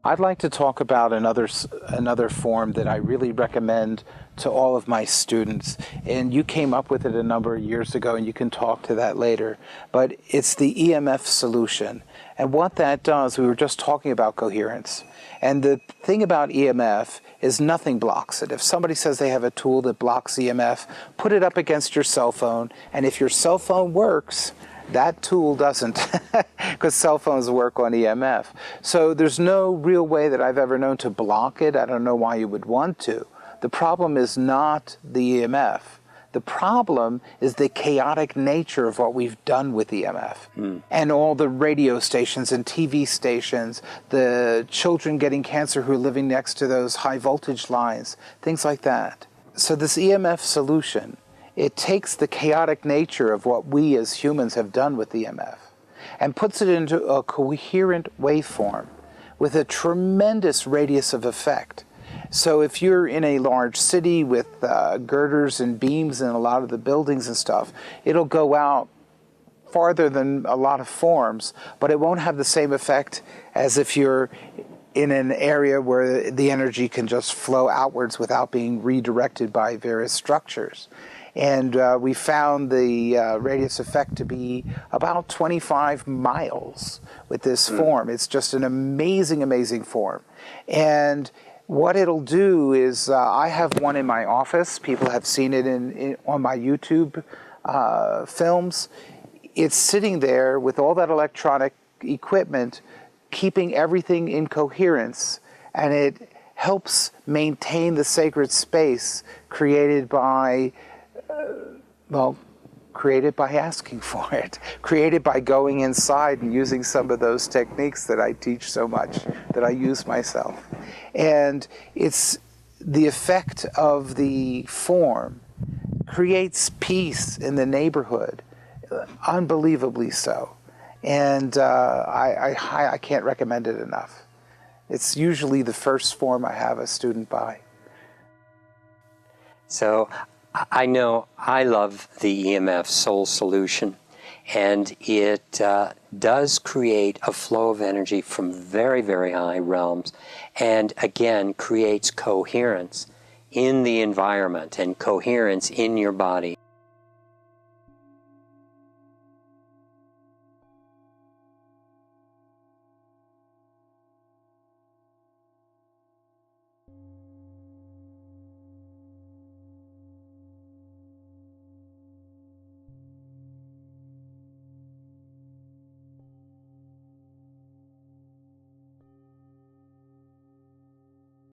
I'd like to talk about another form that I really recommend to all of my students, and you came up with it a number of years ago, and you can talk to that later, but it's the EMF solution. And what that does, we were just talking about coherence, and the thing about EMF is nothing blocks it. If somebody says they have a tool that blocks EMF, put it up against your cell phone, and if your cell phone works, that tool doesn't, because cell phones work on EMF. So there's no real way that I've ever known to block it. I don't know why you would want to. The problem is not the EMF. The problem is the chaotic nature of what we've done with EMF. And all the radio stations and TV stations, the children getting cancer who are living next to those high voltage lines, things like that. So this EMF solution, it takes the chaotic nature of what we as humans have done with EMF and puts it into a coherent waveform with a tremendous radius of effect. So if you're in a large city with girders and beams in a lot of the buildings and stuff, it'll go out farther than a lot of forms, but it won't have the same effect as if you're in an area where the energy can just flow outwards without being redirected by various structures. And we found the radius effect to be about 25 miles with this form. It's just an amazing, amazing form. And what it'll do is, I have one in my office. People have seen it on my YouTube films. It's sitting there with all that electronic equipment, keeping everything in coherence, and it helps maintain the sacred space created by created by asking for it, created by going inside and using some of those techniques that I teach so much, that I use myself. And it's the effect of the form creates peace in the neighborhood, unbelievably so. And I can't recommend it enough. It's usually the first form I have a student buy. So I know I love the EMF Soul Solution, and it does create a flow of energy from very, very high realms, and again creates coherence in the environment and coherence in your body.